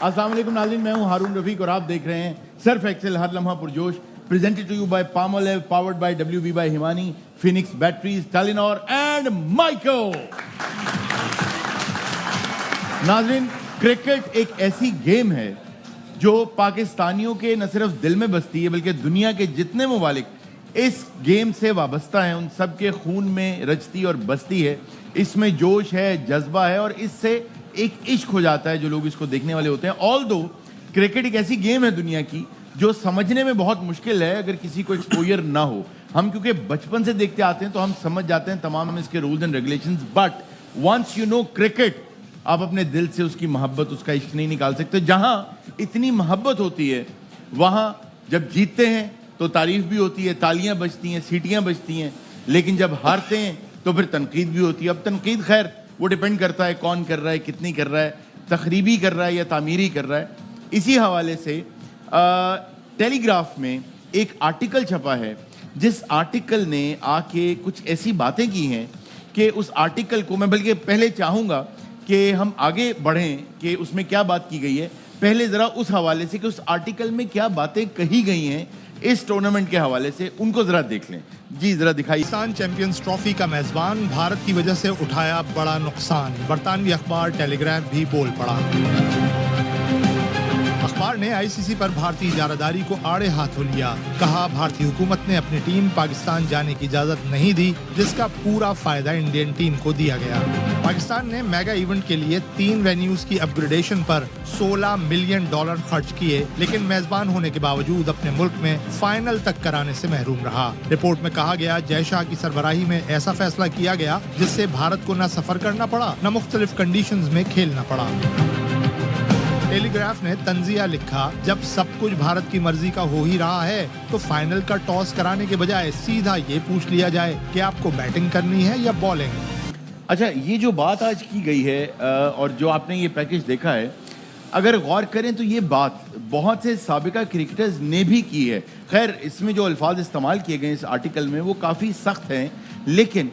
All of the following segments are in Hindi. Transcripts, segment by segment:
अस्सलाम वालेकुम नाज़रीन, मैं हूं हारून रफीक और आप देख रहे हैं सर्फ एक्सेल हर लम्हा पुरजोश, presented to you by Palmolive, powered by WB by Himani, Phoenix batteries, Telenor and माइको। नाज़रीन, क्रिकेट एक ऐसी गेम है जो पाकिस्तानियों के न सिर्फ दिल में बसती है बल्कि दुनिया के जितने ममालिक इस गेम से वाबस्ता हैं उन सब के खून में रचती और बसती है। इसमें जोश है, जज्बा है और इससे एक इश्क हो जाता है जो लोग इसको देखने वाले होते हैं। ऑल्दो क्रिकेट एक ऐसी गेम है दुनिया की जो समझने में बहुत मुश्किल है अगर किसी को एक्सपोजर ना हो। हम क्योंकि बचपन से देखते आते हैं तो हम समझ जाते हैं तमाम इसके rules and regulations, but once you know cricket आप अपने दिल से उसकी मोहब्बत, उसका इश्क नहीं निकाल सकते। जहां इतनी मोहब्बत होती है वहां जब जीतते हैं तो तारीफ भी होती है, तालियां बजती हैं, सीटियां बजती हैं, लेकिन जब हारते हैं तो फिर तनकीद भी होती है। अब तनकीद खैर वो डिपेंड करता है कौन कर रहा है, कितनी कर रहा है, तखरीबी कर रहा है या तामीरी कर रहा है। इसी हवाले से टेलीग्राफ में एक आर्टिकल छपा है जिस आर्टिकल ने आके कुछ ऐसी बातें की हैं कि उस आर्टिकल को मैं बल्कि पहले चाहूँगा कि हम आगे बढ़ें कि उसमें क्या बात की गई है। पहले ज़रा उस हवाले से कि उस आर्टिकल में क्या बातें कही गई हैं इस टूर्नामेंट के हवाले से, उनको ज़रा देख लें। जी ज़रा दिखाइए। पाकिस्तान चैंपियंस ट्रॉफी का मेजबान भारत की वजह से उठाया बड़ा नुकसान, बरतानवी अखबार टेलीग्राफ भी बोल पड़ा। अखबार ने आईसीसी पर भारतीय इजारादारी को आड़े हाथों लिया। कहा भारतीय हुकूमत ने अपनी टीम पाकिस्तान जाने की इजाजत नहीं दी जिसका पूरा फायदा इंडियन टीम को दिया गया। पाकिस्तान ने मेगा इवेंट के लिए 3 वेन्यूज की अपग्रेडेशन पर $16 मिलियन खर्च किए, लेकिन मेजबान होने के बावजूद अपने मुल्क में फाइनल तक कराने से महरूम रहा। रिपोर्ट में कहा गया जय शाह की सरबराही में ऐसा फैसला किया गया जिससे भारत को न सफर करना पड़ा न मुख्तलिफ कंडीशंस में खेलना पड़ा। टेलीग्राफ ने तंजिया लिखा, जब सब कुछ भारत की मर्जी का हो ही रहा है तो फाइनल का टॉस कराने के बजाय सीधा ये पूछ लिया जाए कि आपको बैटिंग करनी है या बॉलिंग। अच्छा, ये जो बात आज की गई है और जो आपने ये पैकेज देखा है, अगर गौर करें तो ये बात बहुत से साबिका क्रिकेटर्स ने भी की है। खैर इसमें जो अल्फाज इस्तेमाल किए गए इस आर्टिकल में वो काफ़ी सख्त हैं, लेकिन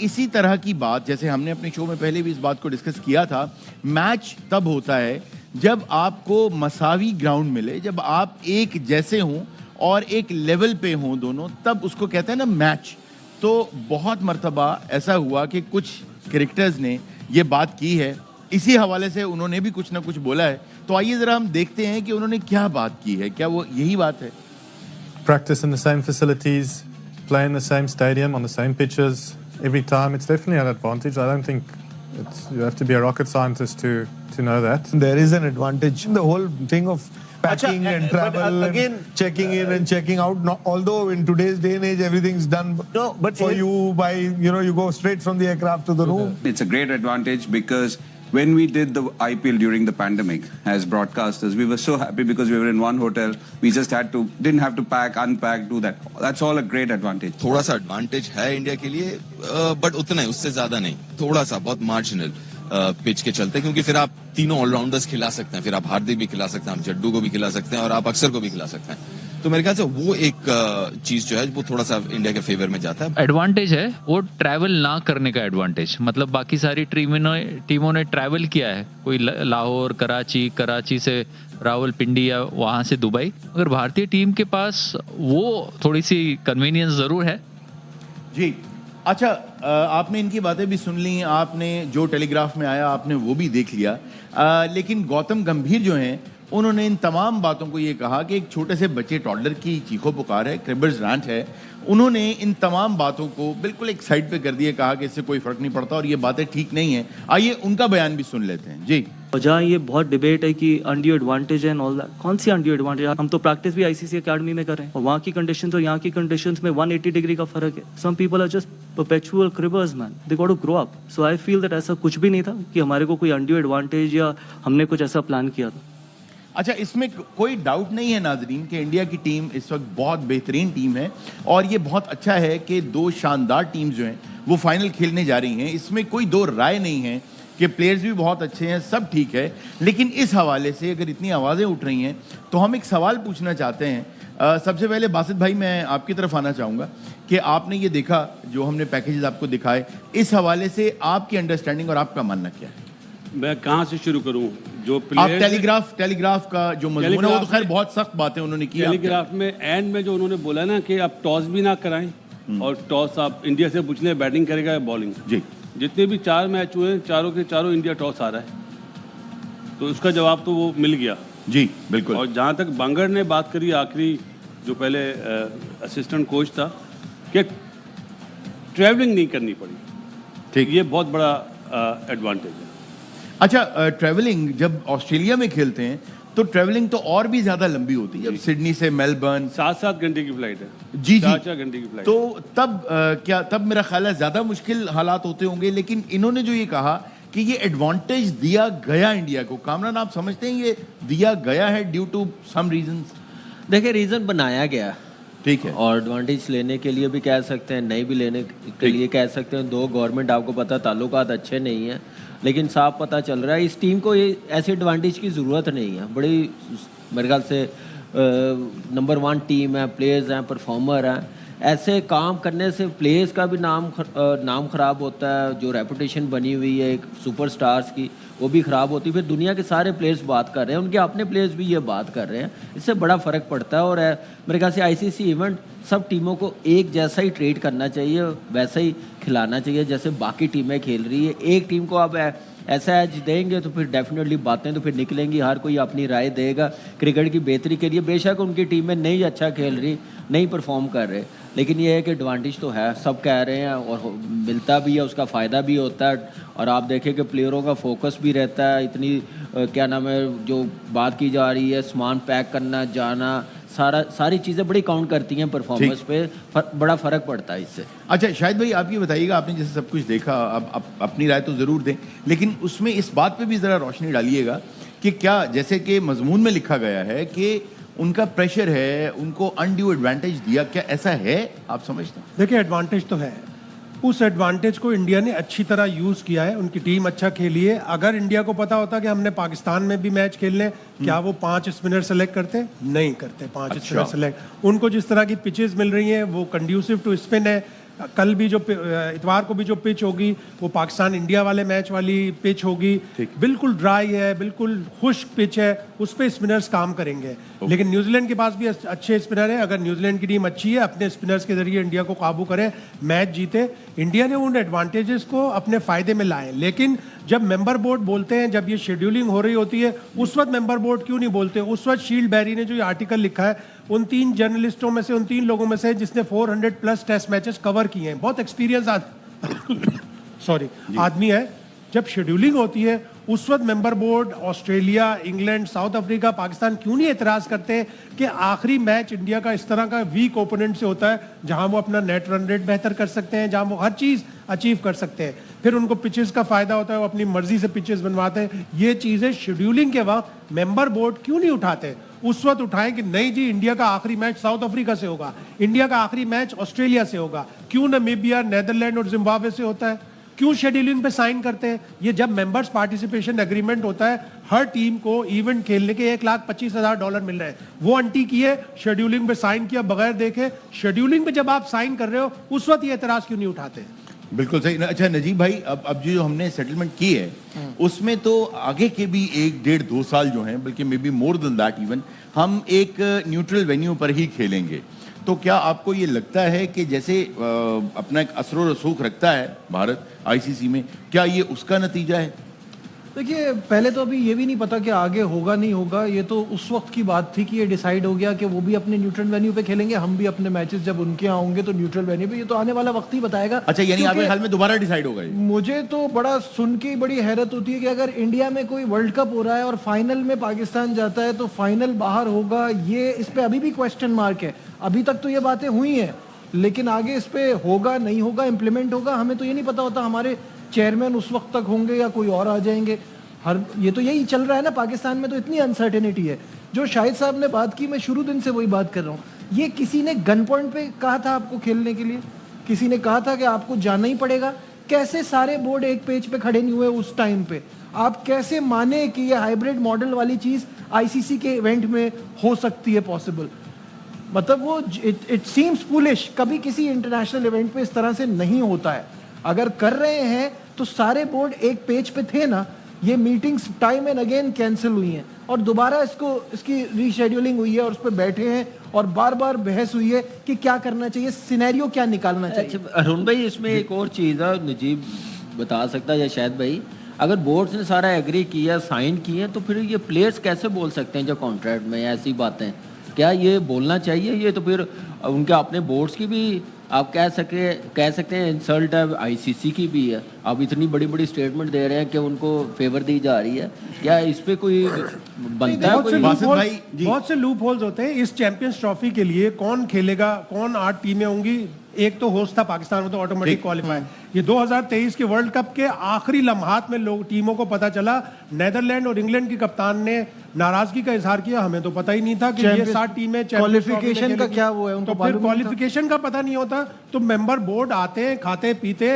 इसी तरह की बात जैसे हमने अपने शो में पहले भी इस बात को डिस्कस किया था, मैच तब होता है जब आपको मसावी ग्राउंड मिले, जब आप एक जैसे हों और एक लेवल पे हों दोनों, तब उसको कहते हैं ना मैच। तो बहुत मर्तबा ऐसा हुआ कि कुछ क्रिकेटर्स ने ये बात की है, इसी हवाले से उन्होंने भी कुछ ना कुछ बोला है। तो आइए ज़रा हम देखते हैं कि उन्होंने क्या बात की है। क्या वो यही बात है? Practice in the same facilities, play in the same stadium, on the same pitches every time. It's definitely an advantage. I don't think you have to be a rocket scientist to know that. There is an advantage. The whole thing of packing and travel again, and checking in and checking out. Although in today's day and age everything's done for you by, you go straight from the aircraft to the room. It's a great advantage because when we did the IPL during the pandemic as broadcasters, we were so happy because we were in one hotel. We just didn't have to pack, unpack, do that. That's all a great advantage. थोड़ा सा एडवांटेज है इंडिया के लिए, बट उतना ही, उससे ज्यादा नहीं, थोड़ा सा, बहुत मार्जिनल पिच के चलते, क्योंकि फिर आप तीनों ऑलराउंडर्स खिला सकते हैं, फिर आप हार्दिक भी खिला सकते हैं, आप जड्डू को भी खिला सकते हैं और आप अक्सर को भी खिला सकते हैं। तो मेरे ख्याल से वो एक चीज जो है वो थोड़ा सा इंडिया के फेवर में जाता है। एडवांटेज है वो ट्रैवल ना करने का एडवांटेज, मतलब बाकी सारी टीमों ने ट्रैवल किया है, कोई लाहौर, कराची से रावलपिंडी या वहां से दुबई। अगर भारतीय टीम के पास वो थोड़ी सी कन्वीनियंस जरूर है। जी अच्छा, आपने इनकी बातें भी सुन ली, आपने जो टेलीग्राफ में आया आपने वो भी देख लिया, लेकिन गौतम गंभीर जो हैं उन्होंने इन तमाम बातों को ये कहा कि एक छोटे से बच्चे टॉडलर की चीखों पुकार है, क्रिबर्स रैंट है। उन्होंने इन तमाम बातों को बिल्कुल एक साइड पे कर दिया, कहा कि इससे कोई फर्क नहीं पड़ता और ये बातें ठीक नहीं है। आइए उनका बयान भी सुन लेते हैं। जी, जहाँ ये बहुत डिबेट है कि अनड्यू एडवांटेज है, ऑल दैट, कौन सी अनड्यू एडवांटेज? हम तो प्रैक्टिस भी आईसीसी एकेडमी में कर रहे हैं और वहाँ की कंडीशंस और यहाँ की कंडीशंस में 180 डिग्री का फर्क है। Some people are just perpetual cribbers man, they got to grow up. So I feel that ऐसा कुछ भी नहीं था कि हमारे को कोई अनड्यू एडवांटेज या हमने कुछ ऐसा प्लान किया था। अच्छा, इसमें कोई डाउट नहीं है नाजरीन कि इंडिया की टीम इस वक्त बहुत बेहतरीन टीम है और ये बहुत अच्छा है कि 2 शानदार टीम्स जो हैं वो फाइनल खेलने जा रही हैं। इसमें कोई दो राय नहीं है कि प्लेयर्स भी बहुत अच्छे हैं, सब ठीक है। लेकिन इस हवाले से अगर इतनी आवाज़ें उठ रही हैं तो हम एक सवाल पूछना चाहते हैं। सबसे पहले बासित भाई, मैं आपकी तरफ आना चाहूँगा कि आपने ये देखा जो हमने पैकेजेस आपको दिखाए, इस हवाले से आपकी अंडरस्टैंडिंग और आपका मानना क्या है? मैं कहाँ से शुरू करूँ? जो आप प्लेयर्स टेलीग्राफ का जो मजमून है वो तो खैर बहुत सख्त बातें उन्होंने की। टेलीग्राफ में एंड में जो उन्होंने बोला ना कि आप टॉस भी ना कराएं और टॉस आप इंडिया से पूछ लें बैटिंग करेगा या बॉलिंग। जी, जितने भी 4 मैच हुए चारों के चारों इंडिया टॉस आ रहा है, तो उसका जवाब तो वो मिल गया। जी बिल्कुल। और जहाँ तक बांगर ने बात करी आखिरी, जो पहले असिस्टेंट कोच था, कि ट्रैवलिंग नहीं करनी पड़ी, ठीक, ये बहुत बड़ा एडवांटेज है। अच्छा, ट्रैवलिंग जब ऑस्ट्रेलिया में खेलते हैं तो ट्रैवलिंग तो और भी ज्यादा लंबी होती है, जब सिडनी से मेलबर्न 7-7 घंटे की फ्लाइट है। जी जी, 4-4 घंटे की फ्लाइट। तो तब क्या तब मेरा ख्याल है ज्यादा मुश्किल हालात होते होंगे, लेकिन इन्होंने जो ये कहा कि ये एडवांटेज दिया गया इंडिया को, कामरान आप समझते हैं ये दिया गया है ड्यू टू सम रीजंस? देखिए, रीजन बनाया गया, ठीक है, और एडवांटेज लेने के लिए भी कह सकते हैं, नहीं भी लेने के लिए कह सकते हैं। दो गवर्नमेंट, आपको पता, ताल्लुकात अच्छे नहीं हैं, लेकिन साफ पता चल रहा है इस टीम को ये ऐसे एडवांटेज की ज़रूरत नहीं है। बड़ी मेरे ख्याल से नंबर 1 टीम है, प्लेयर्स हैं, परफॉर्मर हैं। ऐसे काम करने से प्लेयर्स का भी नाम ख़राब होता है, जो रेपुटेशन बनी हुई है एक सुपरस्टार्स की वो भी ख़राब होती है। फिर दुनिया के सारे प्लेयर्स बात कर रहे हैं, उनके अपने प्लेयर्स भी ये बात कर रहे हैं, इससे बड़ा फ़र्क पड़ता है। और मेरे ख्याल से आईसीसी इवेंट सब टीमों को एक जैसा ही ट्रीट करना चाहिए, वैसा ही खिलाना चाहिए जैसे बाकी टीमें खेल रही है। एक टीम को आप ऐसा एज देंगे तो फिर डेफिनेटली बातें तो फिर निकलेंगी, हर कोई अपनी राय देगा क्रिकेट की बेहतरी के लिए। बेशक उनकी टीमें नहीं अच्छा खेल रही, नहीं परफॉर्म कर रहे, लेकिन ये है कि एडवांटेज तो है, सब कह रहे हैं, और मिलता भी है, उसका फ़ायदा भी होता है। और आप देखें कि प्लेयरों का फोकस भी रहता है, इतनी क्या नाम है जो बात की जा रही है, सामान पैक करना, जाना, सारी चीज़ें बड़ी काउंट करती हैं परफॉर्मेंस पे, बड़ा फ़र्क पड़ता है इससे। अच्छा शाहिद भाई, आप ये बताइएगा, आपने जैसे सब कुछ देखा, अब अपनी राय तो ज़रूर दें, लेकिन उसमें इस बात पे भी ज़रा रोशनी डालिएगा कि क्या, जैसे कि मजमून में लिखा गया है कि उनका प्रेशर है, उनको अनड्यू एडवांटेज दिया, क्या ऐसा है आप समझते हैं? देखिए, एडवांटेज तो है, उस एडवांटेज को इंडिया ने अच्छी तरह यूज़ किया है, उनकी टीम अच्छा खेली है। अगर इंडिया को पता होता कि हमने पाकिस्तान में भी मैच खेलने, क्या वो 5 स्पिनर सेलेक्ट करते? नहीं करते 5 स्पिनर सेलेक्ट। उनको जिस तरह की पिचेस मिल रही हैं वो कंड्यूसिव टू स्पिन है। कल भी जो इतवार को भी जो पिच होगी वो पाकिस्तान इंडिया वाले मैच वाली पिच होगी, बिल्कुल ड्राई है, बिल्कुल खुश्क पिच है, उस पर स्पिनर्स काम करेंगे। लेकिन न्यूजीलैंड के पास भी अच्छे स्पिनर हैं, अगर न्यूजीलैंड की टीम अच्छी है, अपने स्पिनर्स के जरिए इंडिया को काबू करे, मैच जीते। इंडिया ने उन एडवांटेजेस को अपने फायदे में लाए, लेकिन जब मेंबर बोर्ड बोलते हैं, जब ये शेड्यूलिंग हो रही होती है, उस वक्त मेंबर बोर्ड क्यों नहीं बोलते? उस वक्त शील्ड बैरी ने जो ये आर्टिकल लिखा है, उन 3 जर्नलिस्टों में से, उन 3 लोगों में से जिसने 400+ टेस्ट मैचेस कवर किए हैं, बहुत एक्सपीरियंस आदमी है। जब शेड्यूलिंग होती है उस वक्त member board, Australia, England, south Africa, Pakistan क्यों नहीं एतराज़ करते कि आखिरी मैच इंडिया का इस तरह का वीक ओपोनेंट से होता है जहां वो अपना नेट रन रेट बेहतर कर सकते हैं, जहां वो हर चीज़ अचीव कर सकते हैं। फिर उनको पिचेस का फायदा होता है, वो अपनी मर्जी से पिचेस बनवाते हैं। ये चीज़ें शेड्यूलिंग के वक्त मेंबर बोर्ड क्यों नहीं उठाते? उस वक्त उठाएं कि नहीं जी, इंडिया का आखिरी मैच साउथ अफ्रीका से होगा, इंडिया का आखिरी मैच ऑस्ट्रेलिया से होगा, क्यों नामीबिया, नेदरलैंड और जिम्बाब्वे से होता है? क्यों शेड्यूलिंग पे साइन करते हैं? ये जब मेंबर्स पार्टिसिपेशन एग्रीमेंट होता है, हर टीम को इवेंट खेलने के $1,25,000 मिल रहे हैं, वो अंटी किए, शेड्यूलिंग पे साइन किया बगैर देखे। शेड्यूलिंग पे जब आप साइन कर रहे हो उस वक्त ये एतराज क्यों नहीं उठाते? बिल्कुल सही। अच्छा नजीब भाई, अब जो हमने सेटलमेंट की है उसमें तो आगे के भी 1-1.5-2 साल जो हैं, बल्कि may be more than that even, हम एक न्यूट्रल वेन्यू पर ही खेलेंगे। तो क्या आपको ये लगता है कि जैसे अपना एक असर रसूख रखता है भारत आईसीसी में, क्या ये उसका नतीजा है? देखिए, पहले तो अभी ये भी नहीं पता कि आगे होगा नहीं होगा, ये तो उस वक्त की बात थी कि ये डिसाइड हो गया कि वो भी अपने न्यूट्रल वेन्यू पे खेलेंगे, हम भी अपने मैचेस जब उनके यहाँ होंगे तो न्यूट्रल वेन्यू पे। ये तो आने वाला वक्त ही बताएगा। अच्छा, यानी आपके ख्याल में दोबारा डिसाइड होगा ये? मुझे तो बड़ा सुन के बड़ी हैरत होती है कि अगर इंडिया में कोई वर्ल्ड कप हो रहा है और फाइनल में पाकिस्तान जाता है तो फाइनल बाहर होगा, ये इस पर अभी भी क्वेश्चन मार्क है। अभी तक तो ये बातें हुई हैं, लेकिन आगे इस पे होगा नहीं होगा, इम्प्लीमेंट होगा, हमें तो ये नहीं पता होता हमारे चेयरमैन उस वक्त तक होंगे या कोई और आ जाएंगे। ये तो यही चल रहा है ना, पाकिस्तान में तो इतनी अनसर्टेनिटी है। जो शाहिद साहब ने बात की, मैं शुरू दिन से वही बात कर रहा हूँ। ये किसी ने गन पॉइंट पे कहा था आपको खेलने के लिए, किसी ने कहा था कि आपको जाना ही पड़ेगा? कैसे सारे बोर्ड एक पेज पे खड़े नहीं हुए उस टाइम पे? आप कैसे माने कि ये हाइब्रिड मॉडल वाली चीज़ आईसीसी के इवेंट में हो सकती है पॉसिबल? मतलब वो इट सीम्स फूलिश। कभी किसी इंटरनेशनल इवेंट पे इस तरह से नहीं होता है। अगर कर रहे हैं तो सारे बोर्ड एक पेज पे थे ना, ये meetings time and again cancel हुई हैं और दोबारा इसकी रीशेड्यूलिंग हुई है और उस पर बैठे हैं और बार बार बहस हुई है कि क्या करना चाहिए, सिनेरियो क्या निकालना चाहिए। अच्छा अरुण भाई, इसमें एक और चीज़ है, नजीब बता सकता है या शायद भाई, अगर बोर्ड्स ने सारा एग्री किया, साइन किए, तो फिर ये प्लेयर्स कैसे बोल सकते हैं जो कॉन्ट्रैक्ट में ऐसी बातें? क्या ये बोलना चाहिए? ये तो फिर उनके अपने बोर्ड्स की भी आप कह सकते हैं इंसल्ट है, आईसीसी की भी है। आप इतनी बड़ी बड़ी स्टेटमेंट दे रहे हैं कि उनको फेवर दी जा रही है, क्या इस पे कोई बनता है? बहुत से लूप होल्स होते हैं इस चैंपियंस ट्रॉफी के लिए। कौन खेलेगा, कौन 8 टीमें होंगी, एक तो होस्ट था पाकिस्तान में, तो ऑटोमेटिक क्वालिफाई। ये 2023 के वर्ल्ड कप के आखिरी लम्हात में लोग टीमों को पता चला, नेदरलैंड और इंग्लैंड की कप्तान ने नाराजगी का इजहार किया, हमें तो पता ही नहीं था कि ये 7 टीमें क्वालिफिकेशन का क्या वो है, उनको तो फिर क्वालिफिकेशन का पता नहीं होता, तो मेंबर बोर्ड आते हैं, खाते पीते,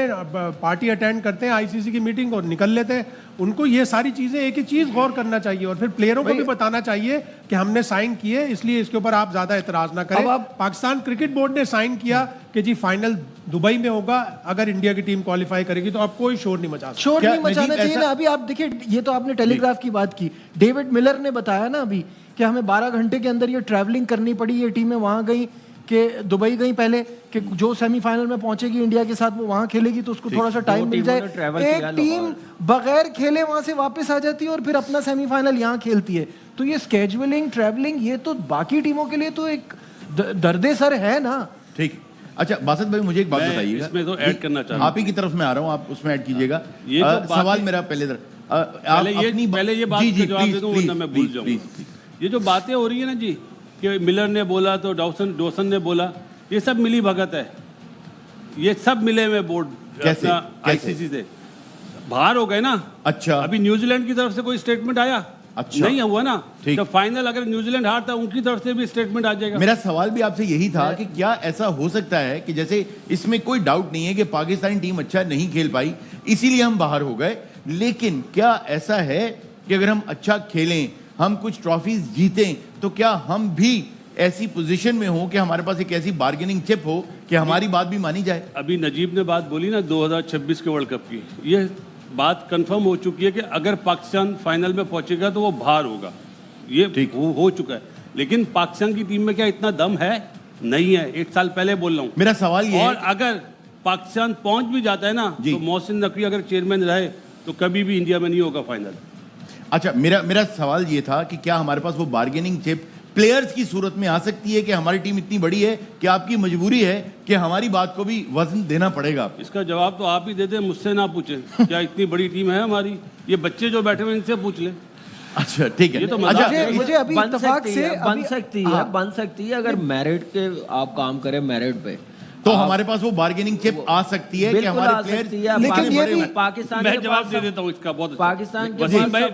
पार्टी अटेंड करते हैं, आईसीसी की मीटिंग और निकल लेते हैं। उनको ये सारी चीजें एक ही चीज गौर करना चाहिए और फिर प्लेयरों को भी बताना चाहिए कि हमने साइन किए, इसलिए इसके ऊपर आप ज्यादा एतराज ना करें। पाकिस्तान क्रिकेट बोर्ड ने साइन किया कि जी फाइनल दुबई में होगा, अगर इंडिया की टीम क्वालिफाई करेगी तो आप कोई शोर नहीं मचा सकते। शोर नहीं मचाना चाहिए ना। अभी आप देखिए, ये तो आपने टेलीग्राफ की बात की, डेविड मिलर ने बताया ना अभी कि हमें 12 घंटे के अंदर ये ट्रैवलिंग करनी पड़ी, ये टीमें वहां गई कि दुबई गई पहले, कि जो सेमीफाइनल में पहुंचेगी इंडिया के साथ वो वहां खेलेगी तो उसको थोड़ा सा टाइम मिल जाए। एक टीम बगैर खेले वहां से वापस आ जाती है और फिर अपना सेमीफाइनल यहाँ खेलती है। तो ये स्केड्यूलिंग, ट्रैवलिंग, ये तो बाकी टीमों के लिए तो एक दर्दे सर है ना। ठीक। अच्छा बासत भाई, मुझे एक बात बताइए, इसमें तो ऐड करना चाहूंगा, आप ही की तरफ में आ रहा हूँ, आप उसमें ऐड कीजिएगा। सवाल मेरा पहले ये बात का जवाब दे दूं वरना मैं भूल जाऊंगा। ये जो बातें हो रही है ना जी, कि मिलर ने बोला तो डॉसन ने बोला, ये सब मिली भगत है, ये सब मिले हुए बोर्ड कैसे आईसीसी से बाहर हो गए ना। अच्छा, अभी न्यूजीलैंड की तरफ से कोई स्टेटमेंट आया? अच्छा, नहीं हुआ ना। तो फाइनल अगर न्यूजीलैंड हारता, उनकी तरफ से भी स्टेटमेंट आ जाएगा। मेरा सवाल भी आपसे यही था कि क्या ऐसा हो सकता है कि जैसे इसमें कोई डाउट नहीं है कि पाकिस्तानी टीम अच्छा नहीं खेल पाई इसीलिए हम बाहर हो गए, लेकिन क्या ऐसा है कि अगर हम अच्छा खेलें, हम कुछ ट्रॉफीज जीतें, तो क्या हम भी ऐसी पोजीशन में हो कि हमारे पास एक ऐसी बार्गेनिंग चिप हो कि हमारी बात भी मानी जाए? अभी नजीब ने बात बोली ना 2026 के वर्ल्ड कप की, ये बात कंफर्म हो चुकी है कि अगर पाकिस्तान फाइनल में पहुंचेगा तो वो बाहर होगा, ये हो चुका है। लेकिन पाकिस्तान की टीम में क्या इतना दम है? नहीं है। 1 साल पहले बोल रहा हूँ। मेरा सवाल ये, और अगर पाकिस्तान पहुंच भी जाता है ना, तो मोहसिन नकवी अगर चेयरमैन रहे तो कभी भी इंडिया में नहीं होगा फाइनल। अच्छा, मेरा सवाल ये था कि क्या हमारे पास वो बार्गेनिंग चिप प्लेयर्स की सूरत में आ सकती है कि हमारी टीम इतनी बड़ी है कि आपकी मजबूरी है कि हमारी बात को भी वजन देना पड़ेगा? इसका जवाब तो आप ही देते, मुझसे ना पूछे। क्या इतनी बड़ी टीम है हमारी? ये बच्चे जो बैठे हुए इनसे पूछ ले। अच्छा ठीक है। ये तो अच्छा, मुझे अभी इत्तेफाक से बन सकती है अगर मेरिट के आप काम करें, मेरिट पे तो हमारे पास वो बार्गेनिंग चिप आ सकती है कि हमारे प्लेयर। लेकिन ये भी पाकिस्तान, मैं जवाब दे देता हूँ इसका बहुत। पाकिस्तान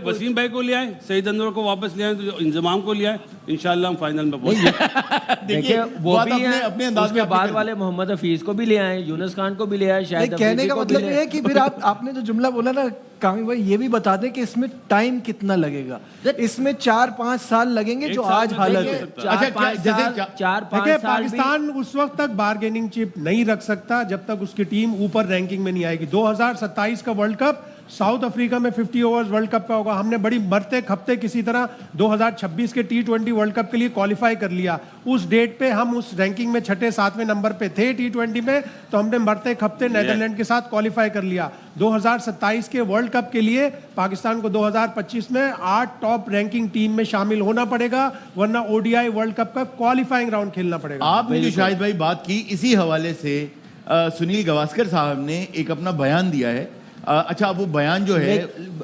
वसीम भाई को ले आए, सईद अनवर को वापस ले आए, तो इंजमाम को ले आए, इंशाल्लाह हम फाइनल में पहुंचे। देखिए वो भी अपने अंदाज में बाद वाले मोहम्मद हफीज को भी ले आए, यूनुस खान को भी ले आए। शायद कहने का मतलब ये है कि फिर आपने जो जुमला बोला ना कामी भाई, ये भी बता दें कि इसमें टाइम कितना लगेगा। इसमें 4-5 साल लगेंगे जो आज हालत है। 4-5 साल पाकिस्तान उस वक्त तक बार्गेनिंग चिप नहीं रख सकता जब तक उसकी टीम ऊपर रैंकिंग में नहीं आएगी। 2027 का वर्ल्ड कप साउथ अफ्रीका में 50 ओवर्स वर्ल्ड कप पे होगा। हमने बड़ी मरते खपते किसी तरह 2026 के T20 वर्ल्ड कप के लिए क्वालिफाई कर लिया। उस डेट पे हम उस रैंकिंग में 6-7वें नंबर पे थे T20 में, तो हमने मरते खपते नेदरलैंड के साथ क्वालिफाई कर लिया। 2027 के वर्ल्ड कप के लिए पाकिस्तान को 2025 में 8 टॉप रैंकिंग टीम में शामिल होना पड़ेगा, वरना ODI वर्ल्ड कप का क्वालिफाइंग राउंड खेलना पड़ेगा। आपने जो शाहिद भाई बात की, इसी हवाले से सुनील गावस्कर साहब ने एक अपना बयान दिया है। अच्छा, वो बयान जो है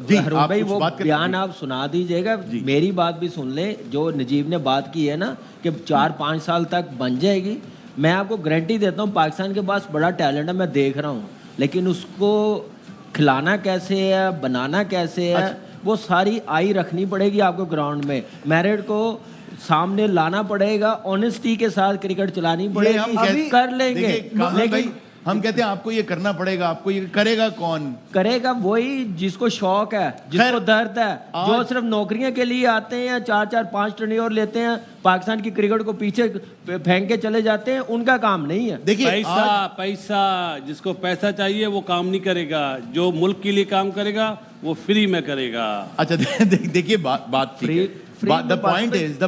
जी, आप भाई वो बयान आप सुना दीजिएगा, मेरी बात भी सुन ले। जो नजीब ने बात की है ना कि 4-5 साल तक बन जाएगी, मैं आपको गारंटी देता हूँ पाकिस्तान के पास बड़ा टैलेंट है, मैं देख रहा हूँ, लेकिन उसको खिलाना कैसे है, बनाना कैसे है, वो सारी आई रखनी पड़ेगी आपको ग्राउंड में। मेरिट को सामने लाना पड़ेगा, ऑनेस्टी के साथ क्रिकेट चलानी पड़ेगी, हम कर लेंगे। लेकिन हम कहते हैं आपको ये करना पड़ेगा, आपको ये करेगा कौन? करेगा वही जिसको शौक है, जिसको दर्द है, जो सिर्फ नौकरियों के लिए आते हैं, 4-4 5 टर्नियोर लेते हैं, पाकिस्तान की क्रिकेट को पीछे फेंक के चले जाते हैं, उनका काम नहीं है। देखिए पैसा जिसको पैसा चाहिए वो काम नहीं करेगा, जो मुल्क के लिए काम करेगा वो फ्री में करेगा। अच्छा देखिए बात ठीक है। द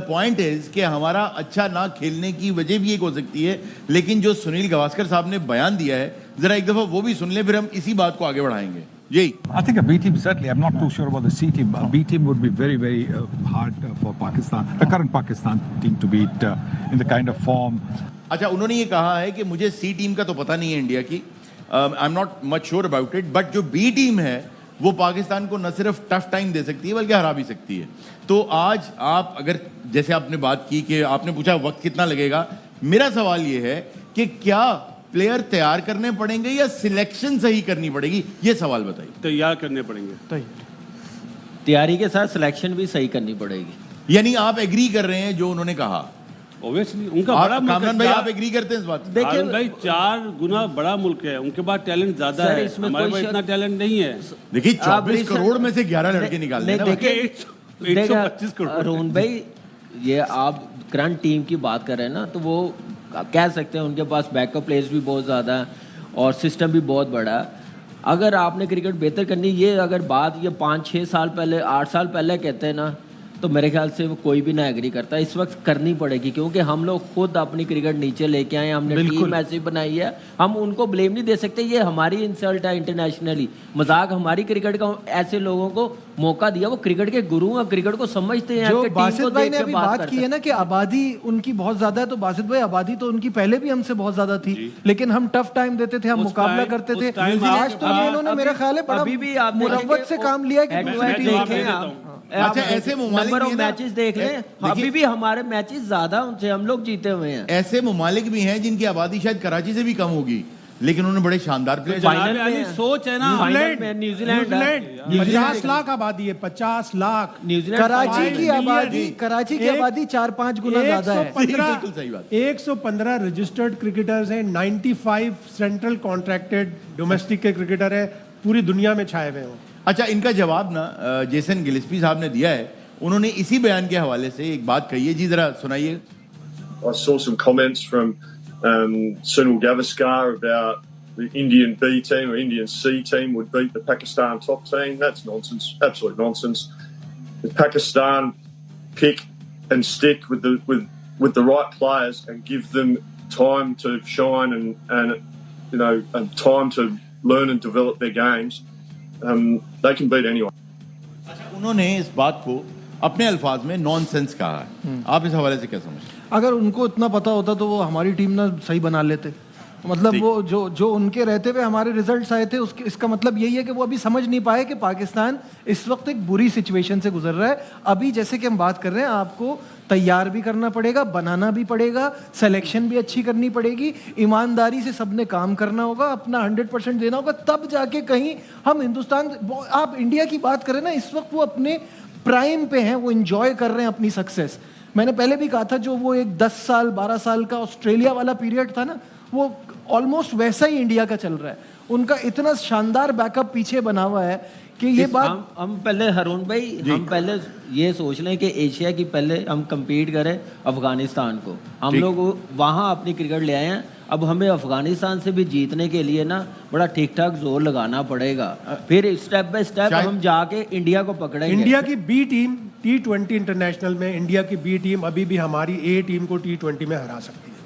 पॉइंट इज कि हमारा अच्छा ना खेलने की वजह भी एक हो सकती है, लेकिन जो सुनील गावस्कर साहब ने बयान दिया है जरा एक दफा वो भी सुन ले, फिर हम इसी बात को आगे बढ़ाएंगे। जी, I think a B team certainly. I'm not too sure about the C team. A B team would be very, very hard for Pakistan, the current Pakistan team to beat in the kind of form. अच्छा, उन्होंने ये कहा है कि मुझे सी टीम का तो पता नहीं है इंडिया की, I am not much sure about it, but जो बी टीम है वो पाकिस्तान को न सिर्फ टफ टाइम दे सकती है बल्कि हरा भी सकती है। तो आज आप अगर जैसे आपने बात की कि आपने पूछा वक्त कितना लगेगा, मेरा सवाल ये है कि क्या प्लेयर तैयार करने पड़ेंगे या सिलेक्शन सही करनी पड़ेगी, ये सवाल बताइए। तैयार करने पड़ेंगे, तैयारी के साथ सिलेक्शन भी सही करनी पड़ेगी। यानी आप एग्री कर रहे हैं जो उन्होंने कहा? ऑब्वियसली उनका बड़ा मुल्क है। कामरान भाई आप एग्री करते हैं इस बात से? देखिए भाई 4 गुना बड़ा मुल्क है, उनके पास टैलेंट ज्यादा है, हमारे पास इतना टैलेंट नहीं है। देखिए 24 करोड़ में से 11 लड़के निकालने हैं। देखिए 125 करोड़। अरुण भाई, ये आप करंट टीम की बात कर रहे हैं ना, तो वो कह सकते हैं उनके पास बैकअप प्लेयर्स भी बहुत ज़्यादा है और सिस्टम भी बहुत बड़ा है। अगर आपने क्रिकेट बेहतर करनी, ये अगर बात ये 5-6 साल पहले 8 साल पहले कहते हैं ना, तो मेरे ख्याल से वो कोई भी ना एग्री करता। इस वक्त करनी पड़ेगी क्योंकि हम लोग खुद अपनी क्रिकेट नीचे लेके आए, हमने टीम ऐसी बनाई है, हम उनको ब्लेम नहीं दे सकते। ये हमारी इंसल्ट है इंटरनेशनली, मजाक हमारी क्रिकेट का। ऐसे लोगों को मौका दिया, वो क्रिकेट के गुरु हैं, क्रिकेट को समझते हैं। जो बासित भाई ने अभी बात की है ना कि आबादी उनकी बहुत ज्यादा है, तो बासित भाई आबादी तो उनकी पहले भी हमसे बहुत ज्यादा थी, लेकिन हम टफ टाइम देते थे, हम मुकाबला करते थे। आज तो इन्होंने मेरा ख्याल है बड़ा मुरव्वत से काम लिया कि अच्छा ऐसे नंबर ऑफ मैचेस देख लें, अभी भी हमारे मैचेस ज्यादा उनसे हम लोग जीते हुए हैं। ऐसे ममालिक भी हैं जिनकी आबादी शायद कराची से भी कम होगी, लेकिन उन्होंने बड़े शानदार प्लेयर। फाइनल में सोच है ना, न्यूजीलैंड 50 लाख आबादी है, 50 लाख। न्यूजीलैंड कराची की आबादी 4-5 गुना ज्यादा है। 115 रजिस्टर्ड क्रिकेटर्स हैं, 95 सेंट्रल कॉन्ट्रैक्टेड डोमेस्टिक के क्रिकेटर है, पूरी दुनिया में छाए हुए हो। अच्छा, इनका जवाब ना जेसन गिलिस्पी साहब ने दिया है, उन्होंने इसी बयान के हवाले से एक बात कही है, जी जरा सुनाइए। I saw some comments from Sunil Gavaskar about the Indian B team or Indian C team would beat the Pakistan top team. That's nonsense, absolute nonsense. The Pakistan pick and stick with the right players and give them time to shine and time to learn and develop their games. They can beat anyone. उन्होंने इस बात को अपने अल्फाज में नॉनसेंस कहा है, आप इस हवाले से क्या समझते हैं? अगर उनको इतना पता होता तो वो हमारी टीम ना सही बना लेते। मतलब वो जो उनके रहते हुए हमारे रिजल्ट्स आए थे, उसके इसका मतलब यही है कि वो अभी समझ नहीं पाए कि पाकिस्तान इस वक्त एक बुरी सिचुएशन से गुजर रहा है। अभी जैसे कि हम बात कर रहे हैं, आपको तैयार भी करना पड़ेगा, बनाना भी पड़ेगा, सिलेक्शन भी अच्छी करनी पड़ेगी, ईमानदारी से सबने काम करना होगा, अपना 100% देना होगा, तब जाके कहीं हम हिंदुस्तान। आप इंडिया की बात करें ना, इस वक्त वो अपने प्राइम पे हैं, वो एंजॉय कर रहे हैं अपनी सक्सेस। मैंने पहले भी कहा था, जो वो एक 10 साल 12 साल का ऑस्ट्रेलिया वाला पीरियड था ना, वो ऑलमोस्ट वैसा ही इंडिया का चल रहा है। उनका इतना शानदार बैकअप पीछे बना हुआ है कि ये बात हम पहले हरून भाई, हम पहले ये सोच लें कि एशिया की पहले हम compete करें अफगानिस्तान को। हम लोग वहाँ अपनी क्रिकेट ले आए हैं, अब हमें अफगानिस्तान से भी जीतने के लिए ना बड़ा ठीक ठाक जोर लगाना पड़ेगा, फिर स्टेप बाय स्टेप हम जाके इंडिया को पकड़ेंगे। इंडिया की बी टीम T20 इंटरनेशनल में, इंडिया की बी टीम अभी भी हमारी ए टीम को T20 में हरा सकती है।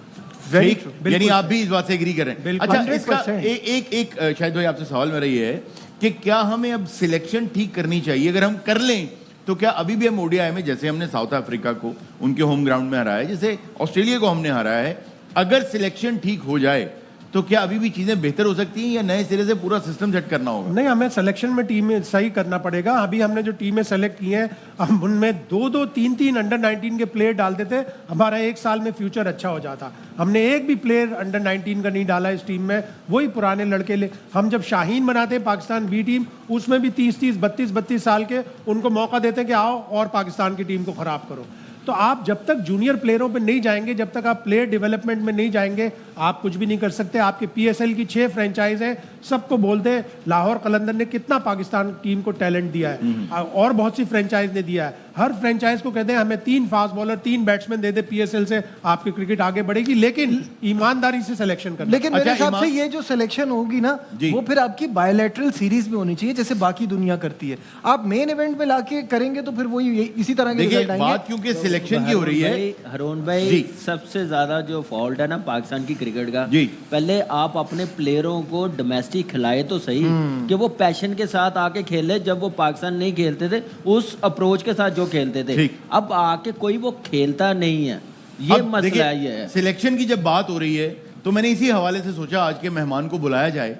यानी आप भी इस बात से एग्री करें? अच्छा, इसका एक शायद भाई आपसे सवाल मेरा ये है कि क्या हमें अब सिलेक्शन ठीक करनी चाहिए? अगर हम कर लें तो क्या अभी भी हम ओडीआई में, जैसे हमने साउथ अफ्रीका को उनके होम ग्राउंड में हराया है, जैसे ऑस्ट्रेलिया को हमने हराया है, अगर सिलेक्शन ठीक हो जाए तो क्या अभी भी चीजें बेहतर हो सकती हैं या नए सिरे से पूरा सिस्टम सेट करना होगा? नहीं, हमें सिलेक्शन में टीमें सही करना पड़ेगा। अभी हमने जो टीमें सेलेक्ट की हैं, हम उनमें 2-2, 3-3 अंडर 19 के प्लेयर डाल देते, हमारा 1 साल में फ्यूचर अच्छा हो जाता। हमने एक भी प्लेयर अंडर 19 का नहीं डाला इस टीम में, वही पुराने लड़के ले। हम जब शाहीन बनाते हैं पाकिस्तान बी टीम, उसमें भी 30-30, 32-32 साल के उनको मौका देते हैं कि आओ और पाकिस्तान की टीम को खराब करो। तो आप जब तक जूनियर प्लेयरों पे नहीं जाएंगे, जब तक आप प्लेयर डेवलपमेंट में नहीं जाएंगे, आप कुछ भी नहीं कर सकते। आपके PSL की 6 फ्रेंचाइज हैं, सबको बोलते हैं लाहौर कलंदर ने कितना पाकिस्तान टीम को टैलेंट दिया है, और बहुत सी फ्रेंचाइज ने दिया है। हर फ्रेंचाइज को कहते हैं हमें 3 फास्ट बॉलर 3 बैट्समैन दे दे PSL से, आपकी क्रिकेट आगे बढ़ेगी, लेकिन ईमानदारी से सिलेक्शन करना। लेकिन मेरे हिसाब से ये जो सिलेक्शन होगी ना, वो फिर आपकी बायलैटरल सीरीज में होनी चाहिए, जैसे बाकी दुनिया करती है। आप मेन इवेंट में लाके करेंगे तो फिर वही इसी तरह के रिजल्ट आएंगे। बात क्योंकि सिलेक्शन की हो रही है। हरून भाई, सबसे ज्यादा जो फॉल्ट है ना पाकिस्तान की क्रिकेट का, पहले आप अपने प्लेयरों को डोमेस्टिक खिलाए तो सही, कि वो पैशन के साथ आके खेले। जब वो पाकिस्तान नहीं खेलते थे उस अप्रोच के साथ जो खेलते थे, अब आके कोई वो खेलता नहीं है। ये मसला है। सिलेक्शन की जब बात हो रही है तो मैंने इसी हवाले से सोचा आज के मेहमान को बुलाया जाए,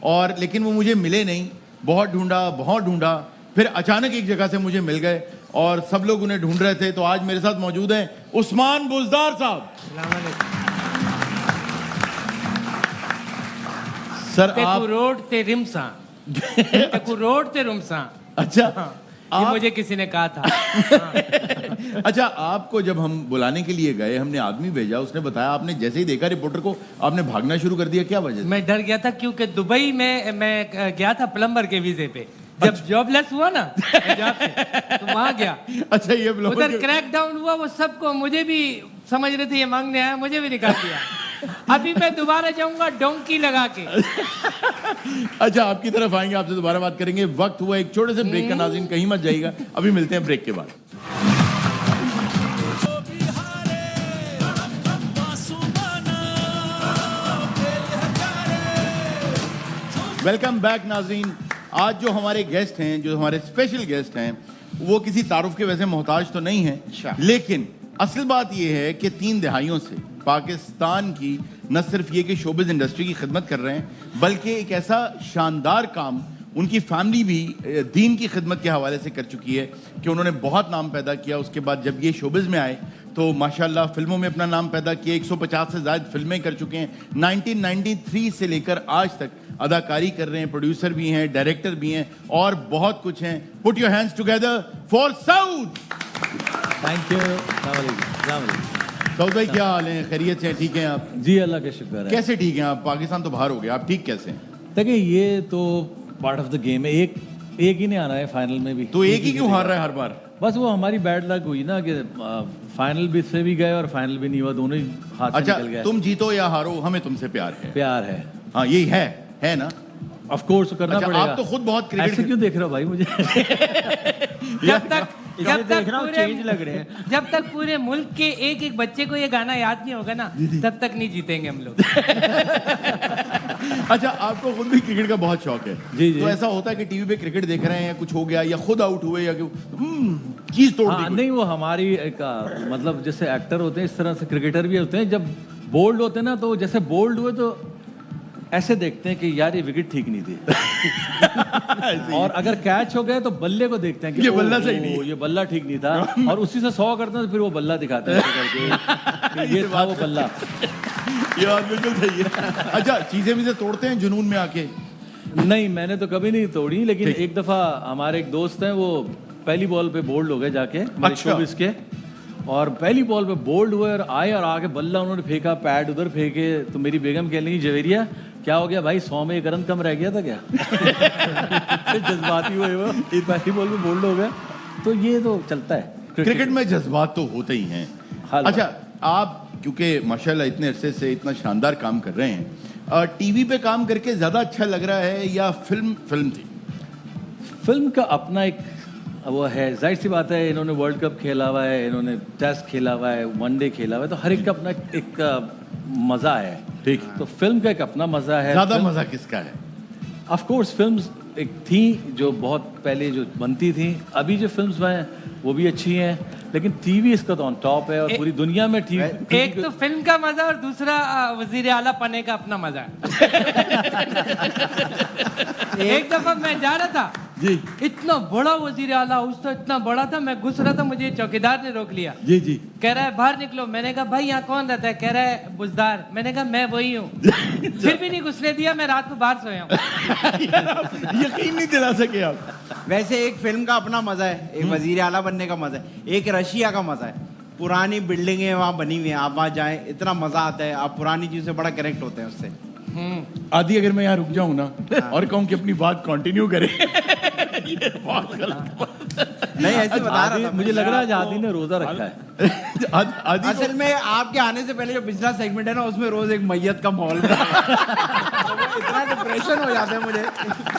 और लेकिन वो मुझे मिले नहीं। बहुत ढूंढा, फिर अचानक एक जगह से मुझे मिल गए और सब लोग उन्हें ढूंढ रहे थे। तो आज मेरे साथ मौजूद हैं उस्मान बुज़दार साहब। सर आप रोड ते रिमसा रोड ते रुमसा। अच्छा, ये मुझे किसी ने कहा था। अच्छा, आपको जब हम बुलाने के लिए गए, हमने आदमी भेजा, उसने बताया, आपने जैसे ही देखा रिपोर्टर को आपने भागना शुरू कर दिया, क्या वजह? मैं डर गया था क्योंकि दुबई में मैं गया था प्लम्बर के वीजे पे। जब जॉबलेस हुआ ना तो वहां गया। अच्छा, ये उधर क्रैकडाउन हुआ, वो सबको, मुझे भी समझ रहे थे ये मांगने आया, मुझे भी निकाल दिया। अभी मैं दोबारा जाऊंगा डोंकी लगा के। अच्छा, आपकी तरफ आएंगे, आपसे दोबारा बात करेंगे। वक्त हुआ एक छोटे से ब्रेक का, नाज़रीन कहीं मत जाइएगा, अभी मिलते हैं ब्रेक के बाद। वेलकम बैक नाज़रीन। आज जो हमारे गेस्ट हैं, जो हमारे स्पेशल गेस्ट हैं, वो किसी तारुफ के वैसे मोहताज तो नहीं है, लेकिन असल बात यह है कि 3 दहाइयों से पाकिस्तान की न सिर्फ ये कि शोबिज़ इंडस्ट्री की खिदमत कर रहे हैं, बल्कि एक ऐसा शानदार काम उनकी फैमिली भी दीन की खिदमत के हवाले से कर चुकी है कि उन्होंने बहुत नाम पैदा किया। उसके बाद जब ये शोबिज़ में आए तो माशाल्लाह फिल्मों में अपना नाम पैदा किया, 150 से ज़्यादा फिल्में कर चुके हैं। 1993 से लेकर आज तक अदाकारी कर रहे हैं, प्रोड्यूसर भी हैं, डायरेक्टर भी हैं, और बहुत कुछ हैं। Put your hands together for Saud. Thank you. Saud भाई, क्या हाल है? खैरियत से? ठीक हैं आप? जी, अल्लाह का शुक्र है। कैसे ठीक हैं आप? पाकिस्तान तो बाहर हो गया, आप ठीक कैसे हैं? देखिए, ये तो पार्ट ऑफ द गेम है। एक ही नहीं आना है फाइनल में भी, तो एक ही क्यों हार रहा है हर बार? बस वो हमारी बैड लक हुई ना कि फाइनल भी से भी गए और फाइनल भी नहीं हुआ, दोनों ही हाथ से निकल गए। तुम जीतो या हारो, हमें तुमसे प्यार है। हाँ, यही है ना? ऑफ कोर्स करना पड़ेगा। आप तो खुद बहुत क्रिकेट ऐसे क्यों देख रहे हो भाई मुझे? जब तक पूरे मुल्क के एक बच्चे को ये गाना याद नहीं होगा ना, तब तक नहीं जीतेंगे हम लोग। अच्छा, आपको खुद भी क्रिकेट का बहुत शौक है। जी। तो ऐसा होता है कि टीवी पे क्रिकेट देख रहे हैं या कुछ हो गया या खुद आउट हुए या चीज तोड़ दी? नहीं, वो हमारी एक मतलब जैसे एक्टर होते हैं इस तरह से क्रिकेटर भी होते हैं। जब बोल्ड होते हैं ना, तो जैसे बोल्ड हुए तो ऐसे देखते हैं कि यार ये विकेट ठीक नहीं थी। और अगर कैच हो गए तो बल्ले को देखते हैं कि ये बल्ला सही नहीं, ये बल्ला ठीक नहीं था, और उसी से 100 करते हैं तो फिर वो बल्ला दिखाते हैं करके ये था वो बल्ला। ये बात बिल्कुल सही है। अच्छा, चीजें भी से तोड़ते हैं जुनून में आके? नहीं, मैंने तो कभी नहीं तोड़ी, लेकिन एक दफा हमारे एक दोस्त हैं, वो पहली बॉल पे बोल्ड हो गए जाके शोबिस के, और पहली बॉल पे बोल्ड हुए और आए और आके बल्ला उन्होंने फेंका, पैड उधर फेंके, तो मेरी बेगम कह लगी जवेरिया क्या हो गया भाई, 100 में 1 रन कम रह गया था क्या? जज्बाती हुए वो पहली बॉल पे बोल्ड हो गया। तो ये तो चलता है क्रिकेट में, जज्बात तो होते ही हैं। अच्छा, आप क्योंकि माशाल्लाह इतने अरसे से इतना शानदार काम कर रहे हैं, टीवी पे काम करके ज्यादा अच्छा लग रहा है या फिल्म थी? फिल्म का अपना एक वो है, जाहिर सी बात है, इन्होंने वर्ल्ड कप खेला हुआ है, इन्होंने टेस्ट खेला हुआ है, वनडे खेला हुआ है, तो हर एक का अपना एक मजा है। ठीक, तो फिल्म का एक अपना मजा है। ज्यादा मजा किसका है? ऑफ कोर्स फिल्म्स एक थी जो बहुत पहले जो बनती थी, अभी जो फिल्म्स हैं वो भी अच्छी हैं, लेकिन टीवी इसका तो ऑन टॉप है और पूरी दुनिया में टीवी। एक तो फिल्म का मजा और दूसरा वजीर आला पने का अपना मजा है। एक दफा मैं जा रहा था जी, इतना बड़ा वजीर आला हाउस था, इतना बड़ा था, मैं घुस रहा था, मुझे चौकीदार ने रोक लिया। जी। कह रहा है बाहर निकलो। मैंने कहा भाई यहाँ कौन रहता है? कह रहा है बुज़दार। मैंने कहा मैं वही हूँ। फिर भी नहीं घुसने दिया, मैं रात को बाहर सोया हूँ। यकीन नहीं दिला सके आप। वैसे एक फिल्म का अपना मजा है, एक वजीर आला बनने का मजा है, एक रशिया का मजा है। पुरानी बिल्डिंगें वहाँ बनी हुई हैं, आप वहाँ जाएं, इतना मजा आता है, आप पुरानी चीज़ से बड़ा कनेक्ट होते हैं उससे। आदि अगर मैं यहाँ रुक जाऊँ ना और कहूँ कि अपनी बात कंटिन्यू करें ये बहुत गलत नहीं ऐसे बता रहा था, मुझे लग रहा है आदि ने रोजा रखा है। असल में आपके आने से पहले जो पिछला सेगमेंट है ना उसमें रोज एक मैयत का माहौल तो इतना डिप्रेशन हो जाता है मुझे,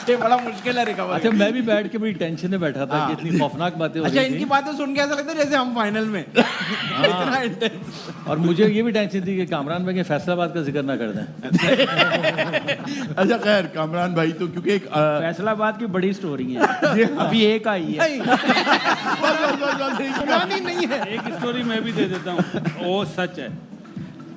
ये बड़ा मुश्किल है रिकवर। अच्छा मैं भी बैठ के बड़ी टेंशन में बैठा था कि इतनी खौफनाक बातें हो रही अच्छा थी। इनकी बातें सुन के ऐसा लगता है जैसे हम फाइनल में इतना इंटेंस। और मुझे ये भी टेंशन थी कि कामरान भाई के फैसलाबाद का जिक्र ना कर दें। अच्छा खैर कामरान भाई तो क्योंकि एक फैसलाबाद की बड़ी स्टोरी है, अभी एक आई है। पुरानी नहीं है। एक स्टोरी मैं भी दे देता हूँ, वो सच है।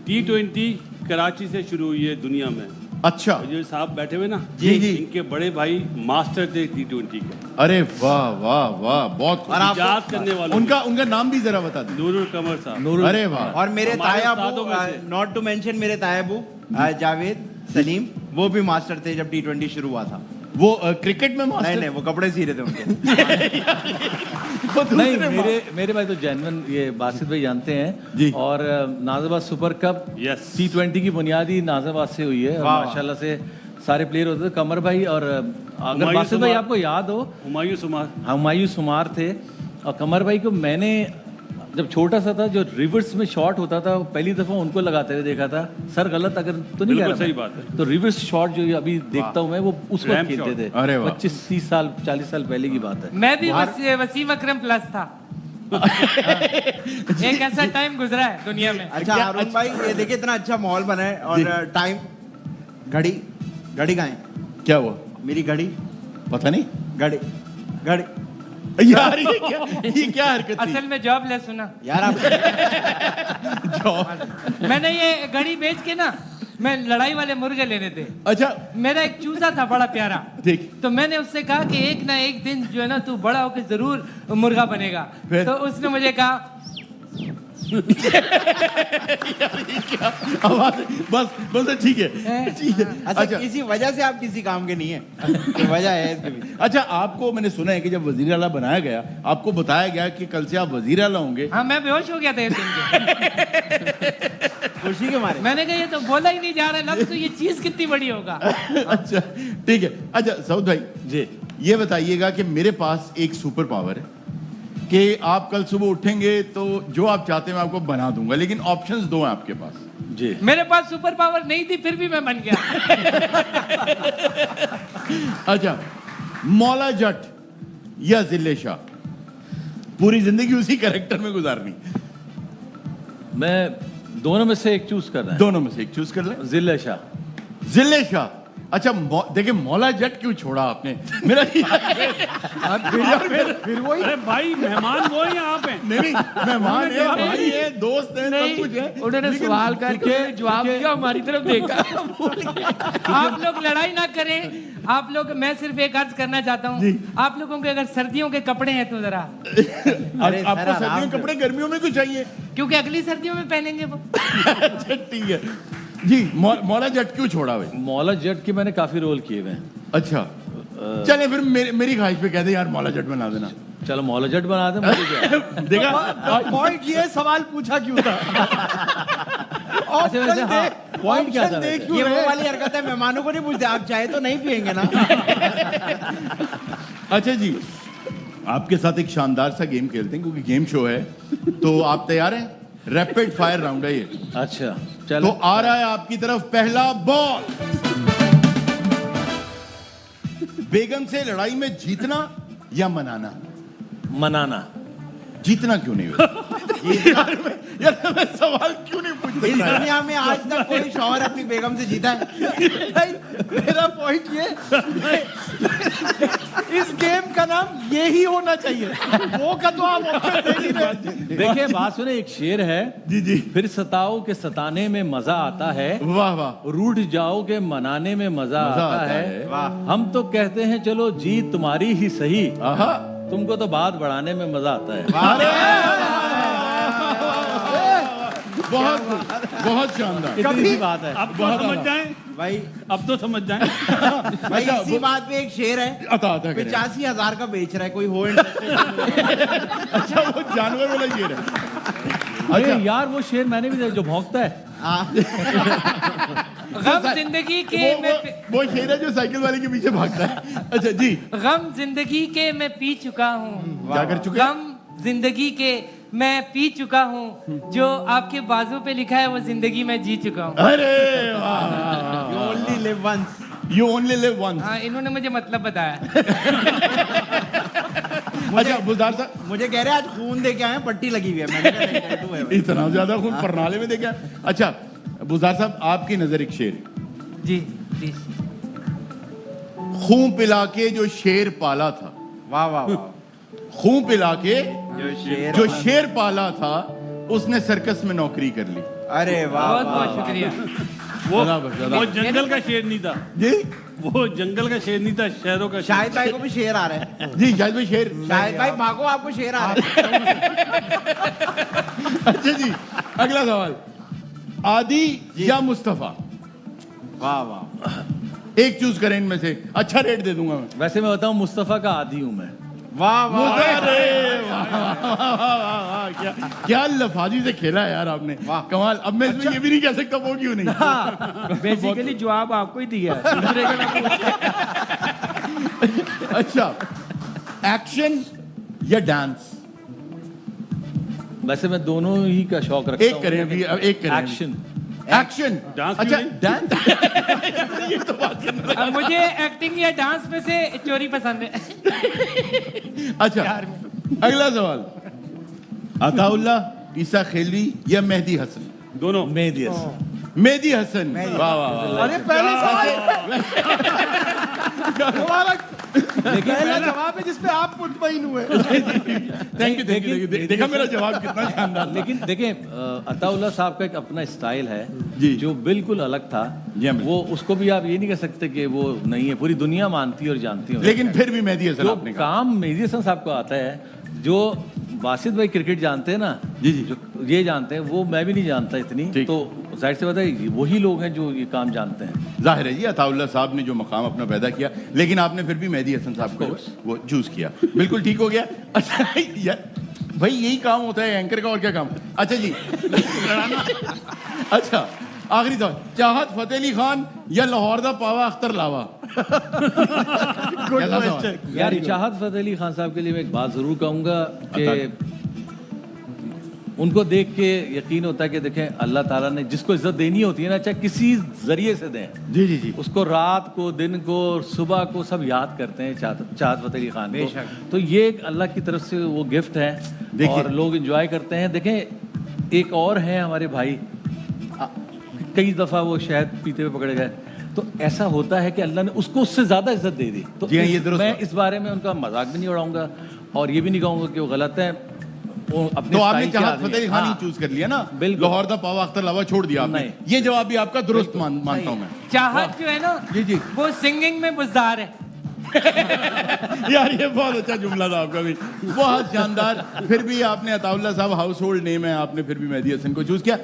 T20 कराची से शुरू हुई है दुनिया में। अच्छा जो साहब बैठे हुए ना, जी जी, इनके बड़े भाई मास्टर थे T20 के। अरे वाह वाह वाह, बहुत इजाद करने वाले। उनका नाम भी जरा बता दीजिए। नूरुल कमर साहब। अरे वाह। और मेरे तायाबू, नॉट टू मेंशन मेरे तायाबू जावेद सलीम, वो भी मास्टर थे जब T20 शुरू हुआ था। वो क्रिकेट में मास्टर? नहीं वो कपड़े सी रहे थे उनके। नहीं मेरे भाई तो जेन्युइन ये बासित भाई जानते हैं जी। और नाज़िबाद सुपर कप T20 की बुनियादी नाज़िबाद से हुई है। माशाल्लाह से सारे प्लेयर होते थे, कमर भाई और अगर बासित भाई आपको याद हो हुमायूं सुमार थे। और कमर भाई को मैंने जब छोटा सा था जो रिवर्स में शॉट होता था पहली दफा उनको लगाते हुए देखा था। सर गलत अगर तो नहीं कह रहा, सही बात है। तो रिवर्स शॉट जो अभी देखता हूँ मैं वो उस वक्त खेलते थे। 25-30 साल 40 साल पहले की बात है। मैं भी वसीम अकरम प्लस था। एक ऐसा टाइम गुजरा है दुनिया में। अच्छा अरुण भाई ये देखिए इतना अच्छा माहौल बना है और टाइम घड़ी कहाँ है? क्या हुआ? मेरी घड़ी पता नहीं। घड़ी यार ये क्या हरकत थी? असल में जॉब ले सुना यार आप जॉब मैंने ये घड़ी बेच के ना मैं लड़ाई वाले मुर्गे लेने थे। अच्छा मेरा एक चूजा था बड़ा प्यारा, ठीक। तो मैंने उससे कहा कि एक ना एक दिन जो है ना तू बड़ा होकर जरूर मुर्गा बनेगा। तो उसने मुझे कहा बस ठीक है। अच्छा किसी वजह से आप किसी काम के नहीं है, तो वजह है इसके पीछे। अच्छा आपको मैंने सुना है कि जब वजीर आला बनाया गया आपको बताया गया कि कल से आप वजीर आला होंगे। हाँ मैं बेहोश हो गया था ये सुन के खुशी के मारे। मैंने कहा ये तो बोला ही नहीं जा रहा है, तो ये चीज कितनी बड़ी होगा। अच्छा ठीक है। अच्छा सऊद भाई जी ये बताइएगा कि मेरे पास एक सुपर पावर है कि आप कल सुबह उठेंगे तो जो आप चाहते हैं मैं आपको बना दूंगा, लेकिन ऑप्शंस दो हैं आपके पास जी। मेरे पास सुपर पावर नहीं थी फिर भी मैं बन गया। अच्छा मौला जट या जिले शाह, पूरी जिंदगी उसी कैरेक्टर में गुजारनी? मैं दोनों में से एक चूज कर रहा है। दोनों में से एक चूज कर ले। जिले शाह। जिले शाह। अच्छा देखिए मौला जट क्यों छोड़ा आपने? मेरा फिर वही। अरे भाई मेहमान वो ही आप हैं। नहीं मेहमान है, भाई है, दोस्त है, सब कुछ है। उन्होंने सवाल करके जवाब दिया, हमारी तरफ देखा। आप लोग लड़ाई ना करें, आप लोग, मैं सिर्फ एक अर्ज करना चाहता हूँ, आप लोगों के अगर सर्दियों के कपड़े हैं तो जरा आपको सर्दियों के कपड़े गर्मियों में क्यों चाहिए? क्योंकि अगली सर्दियों में पहनेंगे वो। ठीक है जी। मौला जट क्यों छोड़ा भाई? मौला जट के मैंने काफी रोल किए हुए हैं। अच्छा चले फिर मेरी ख्वाहिश पे कहते यार मौला जट बना देना। चलो मौला जट बना दे। मुझे क्या देखा पॉइंट ये सवाल पूछा क्यों था? पॉइंट क्या था? ये वो वाली हरकत है, मेहमानों को नहीं पूछते, आप चाहे तो नहीं पिएंगे ना। अच्छा जी आपके साथ एक शानदार सा गेम खेलते हैं क्योंकि गेम शो है, तो आप तैयार हैं? रैपिड फायर राउंड है ये। अच्छा चलो। तो आ रहा है आपकी तरफ पहला बॉल। बेगम से लड़ाई में जीतना या मनाना? मनाना। जीतना क्यों नहीं हुआ? यार मैं सवाल क्यों नहीं पूछ इस दुनिया में आज तक कोई शौहर अपनी बेगम से जीता है? मेरा पॉइंट ये, इस गेम का नाम ये ही होना चाहिए। वो का तो आप ऑप्शन दे नहीं रहे। देखिए बात सुने, एक शेर है जी जी। फिर सताओ के सताने में मजा आता है, वाह वाह। रूठ जाओ के मनाने में मजा आता है। हम तो कहते हैं चलो जीत तुम्हारी ही सही, तुमको तो बात बढ़ाने में मजा आता है। बहुत शानदार। इतनी सी बात है। अब तो समझ जाएं भाई, अब तो समझ जाएं। भाई इसी बात पे एक शेर है, 85,000 का बेच रहा है कोई हो। अच्छा वो जानवर वाला शेर है। अरे यार वो शेर मैंने भी देखा जो भौंकता है। गम जिंदगी के वो शेर है जो साइकिल वाले के पीछे भागता है। अच्छा जी। गम जिंदगी के मैं पी चुका हूँ। क्या कर चुके? गम जिंदगी के मैं पी चुका हूँ, जो आपके बाजू पे लिखा है वो जिंदगी में जी चुका हूँ। अरे वाह, You only live once. You only live once. हाँ, इन्होंने मुझे मतलब बताया। अच्छा बुज़दार साहब, मुझे कह रहे हैं आज खून दे के आए हैं, पट्टी लगी हुई है। मैंने कहा नहीं, टैटू है भाई। इतना ज्यादा खून परनाले में देखा। अच्छा बुज़दार साहब, आपकी नजर एक शेर। जी प्लीज। खून पिला के जो शेर पाला था, वाह वाह वाह, खून पिला के जो शेर शेर पाला था उसने सर्कस में नौकरी कर ली। अरे वाह, बहुत बहुत शुक्रिया। वो जंगल का शेर नहीं था जी, वो जंगल का शेर नहीं था, शहरों का। शाहिद भाई को भी शेर आ रहा है। जी शाहिद भाई शेर। शाहिद भाई भागो, आपको शेर आ रहा है। अच्छा जी, अगला सवाल, आदि या मुस्तफा? वाह वाह, एक चूज करें इनमें से, अच्छा रेट दे दूंगा मैं। वैसे मैं बताऊं मुस्तफा का आदी हूं मैं। वाह वाह, क्या लफाजी से खेला है यार आपने, कमाल। अब मैं इसमें ये भी नहीं कह सकता वो क्यों नहीं। बेसिकली जवाब आपको ही दिया है, दूसरे का ना पूछ। अच्छा, एक्शन या डांस? वैसे मैं दोनों ही का शौक रखता हूं। एक करें अभी, एक करें। एक्शन। एक्शन। डांस अच्छा क्यों डांस। ये तो बात करना। मुझे एक्टिंग या डांस में से चोरी पसंद है। अच्छा अगला सवाल, अताउल्लाह, ईसा खेलवी या मेहदी हसन? दोनों। मेहदी हसन। मेहदी हसन, वाह वाह वाह। अरे पहले सवाल हमारा पहला जवाब है जिसपे आप मुतमईन हुए। Thank you thank you. देखा मेरा जवाब कितना शानदार। लेकिन देखें, अताउल्लाह साहब का एक अपना स्टाइल है जी, जो बिल्कुल अलग था। वो उसको भी आप ये नहीं कह सकते कि वो नहीं है, पूरी दुनिया मानती है और जानती है। लेकिन फिर भी मेहदी हसन जो आपने कहा। काम मेहदी हसन साहब को आता है, जो बासित भाई क्रिकेट जानते हैं ना, जी जी, जो ये जानते हैं, वो मैं भी नहीं जानता इतनी। तो जाहिर सी बात है वही लोग हैं जो ये काम जानते हैं। जाहिर है जी, अताउल्लाह साहब ने जो मकाम अपना पैदा किया, लेकिन आपने फिर भी मेहदी हसन साहब को वो चूज किया, बिल्कुल ठीक हो गया। अच्छा यार भाई, यही काम होता है एंकर का, और क्या काम। अच्छा जी। अच्छा आखिरी सवाल, चाहत फतेह अली खान या लाहौर दा पावा अख्तर लावा? यार चाहत फतेह अली खान साहब के लिए मैं एक बात जरूर कहूंगा कि उनको देख के यकीन होता है कि देखें, अल्लाह ताला ने जिसको इज्जत देनी होती है ना, चाहे किसी जरिए से दें, जी जी जी, उसको रात को, दिन को, सुबह को सब याद करते हैं चाहत फतेह अली खान को। तो ये एक अल्लाह की तरफ से वो गिफ्ट है और लोग एंजॉय करते हैं। देखें, एक और है हमारे भाई, कई दफा वो शहद पीते हुए पकड़े गए, तो ऐसा होता है कि अल्लाह ने उसको उससे ज्यादा इज्जत दे दी। तो मैं इस बारे में उनका मजाक भी नहीं उड़ाऊंगा और ये भी नहीं कहूंगा कि वो गलत है। तो आपने चाहत फतेह अली खान ही चूज कर लिया ना, लाहौर दा पावा अख्तर लावा छोड़ दिया आपने। ये जवाब भी आपका दुरुस्त मानता हूं मैं। चाहत जो है ना जी जी, वो सिंगिंग में बुज़दार है। यार ये बहुत अच्छा जुमला था आपका भी, बहुत शानदार। फिर भी आपने, अताउल्लाह साहब हाउस होल्ड नेम है, आपने फिर भी मेहदी हसन को चूज किया।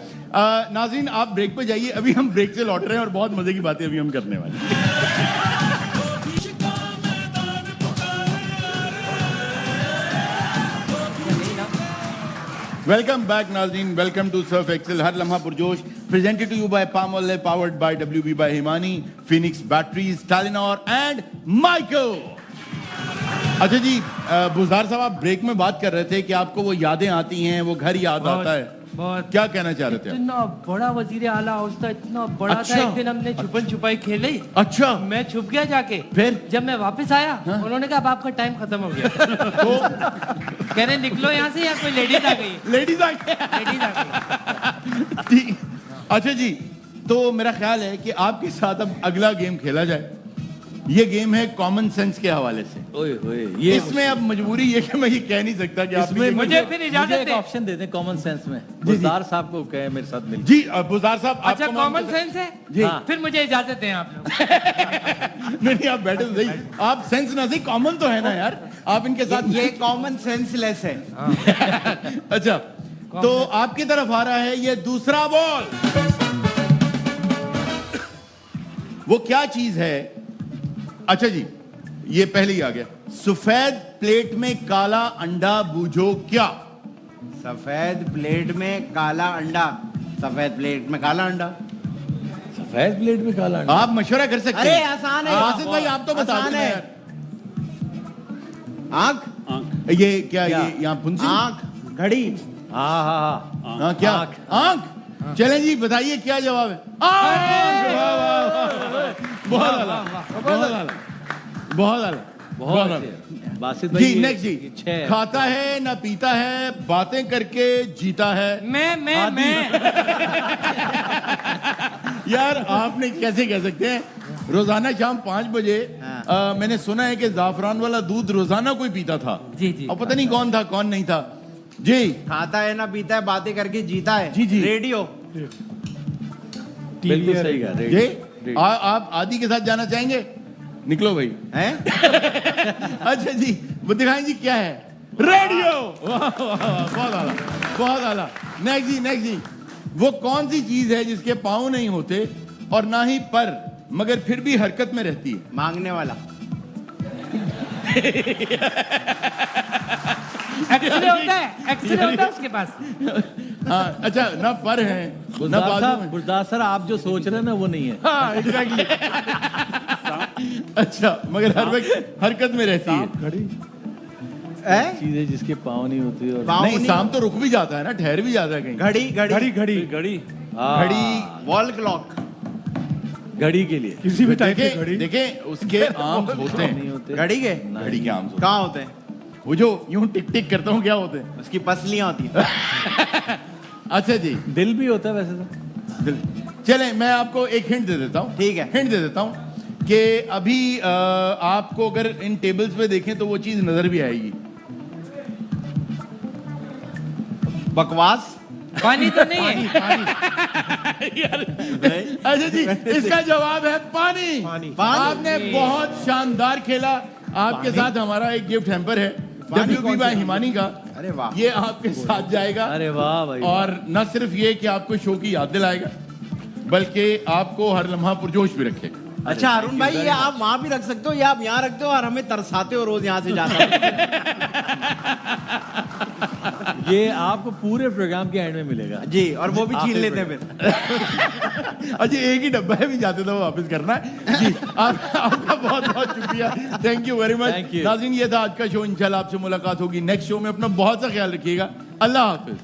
नाज़रीन आप ब्रेक पे जाइए, अभी हम ब्रेक से लौट रहे हैं और बहुत मजे की बातें अभी हम करने वाले हैं। वेलकम बैक नाज़रीन, वेलकम टू सर्फ एक्सेल, हर लम्हा पुरजोश, presented to you by Palmolive, powered by WB by Himani, Phoenix batteries, Telenor and माइकल। अच्छा जी, बुज़दार साहब आप ब्रेक में बात कर रहे थे कि आपको वो यादें आती हैं, वो घर याद आता है, बहुत। क्या कहना चाह रहे थे? इतना बड़ा वजीर आला हाउस था, इतना बड़ा था। एक दिन हमने छुपन छुपाई खेली। अच्छा, मैं छुप गया जाके, फिर जब मैं वापस आया, उन्होंने कहा अब आपका टाइम खत्म हो गया। तो कह रहे निकलो यहाँ से, यार कोई लेडीज आ गई। लेडीज आ गई। अच्छा जी, तो मेरा ख्याल है कि आपके साथ अब अगला गेम खेला जाए। ये गेम है कॉमन सेंस के हवाले से। ओए ओए, ये इसमें अब मजबूरी ये कि मैं ये कह नहीं सकता कि आप मुझे फिर इजाजत एक ऑप्शन दे दें कॉमन सेंस में। बुज़दार साहब को कहे मेरे साथ मिल। जी बुज़दार साहब, अच्छा कॉमन सेंस है जी, फिर मुझे इजाजत दें आप लोग। नहीं आप बैठे सही, आप सेंस ना सही, कॉमन तो है ना यार, आप इनके साथ। ये कॉमन सेंसलेस है। अच्छा, तो आपकी तरफ आ रहा है ये दूसरा बॉल। वो क्या चीज है? अच्छा जी, ये पहले ही आ गया। सफेद प्लेट में काला अंडा बूझो क्या? सफेद प्लेट में काला अंडा, सफेद प्लेट में काला अंडा, सफेद प्लेट में काला अंडा। आप मशवरा कर सकते अरे हैं। आसान है आसिफ भाई आप तो बता आसान दें है। यार। आंख, ये क्या ये यहाँ फुंसी? आंख, घड़ी। हाँ हाँ हाँ क्या आंख? चलें जी बताइए क्या जवाब है? आंख! वाह, वाह, वाह, वाह। बहुत आला, बहुत आला, बहुत आला, बहुत आला। बासित जी नेक्स्ट जी, खाता है ना पीता है, बातें करके जीता है। मैं यार आपने कैसे कह सकते हैं? रोजाना शाम 5 बजे मैंने सुना है कि जाफरान वाला दूध रोजाना कोई पीता था। जी जी। और पता नहीं कौन था कौन नहीं था। जी खाता है ना पीता है, बातें करके जीता है। जी जी। रेडियो। बिल्कुल सही कहा। जी आप आदि के साथ जाना चाहेंगे? निकलो भाई। हैं? अच्छा जी वो दिखाएं जी क्या है? रेडियो। वाह, वाह, वाह, बहुत आला, बहुत आला। नेक्स्ट जी वो कौन सी चीज है जिसके पाँव नहीं होते और ना ही पर मगर फिर भी हरकत में रहती है? मांगने वाला। एक्सरे होता है उसके पास। हाँ अच्छा ना पर है ना बाजू में। गुरदास सर आप जो सोच रहे हैं ना वो नहीं है। हाँ एग्जैक्टली। अच्छा मगर हर वक्त हरकत में रहती है। चीजें जिसके पाँव नहीं होती और नहीं शाम तो रुक भी जाता है ना, ठहर भी जाता है कहीं। घड़ी घड़ी घड़ी वॉल क्लॉक। घड़ी के लिए किसी भी टाइप की घड़ी। देखें उसके आर्म्स होते हैं। घड़ी के आर्म्स कहाँ होते हैं? वो जो यूं टिक टिक करता हूँ क्या होते हैं? उसकी पसलियां होती हैं। अच्छा जी दिल भी होता है वैसे तो। दिल। चलें मैं आपको एक हिंट दे देता हूँ। ठीक है। हिंट दे देता हूँ कि अभी आपको अगर इन टेबल्स पे देखें तो वो चीज नजर भी आएगी। बकवास। पानी तो नहीं है। यार अच्छा जी इसका जवाब है पानी। आपने बहुत शानदार खेला। आपके साथ हमारा एक गिफ्ट हैम्पर है WB बाय हिमानी का। अरे वाह। ये आपके साथ जाएगा। अरे वाह भाई। और न सिर्फ ये कि आपको शो की याद दिलाएगा बल्कि आपको हर लम्हा पुरजोश भी रखेगा। अच्छा अरुण भाई ये आप वहां भी रख सकते हो या आप यहाँ रखते हो और हमें तरसाते हो रोज यहाँ से जाते ये आपको पूरे प्रोग्राम के एंड में मिलेगा जी। और वो भी छीन लेते हैं फिर। अच्छा एक ही डब्बा है भी जाते तो वापस करना है जी। आपका बहुत बहुत शुक्रिया। Thank you very much. नाज़रीन ये था आज का शो। इंशाल्लाह आपसे मुलाकात होगी नेक्स्ट शो में। अपना बहुत सा ख्याल रखिएगा। अल्लाह हाफिज।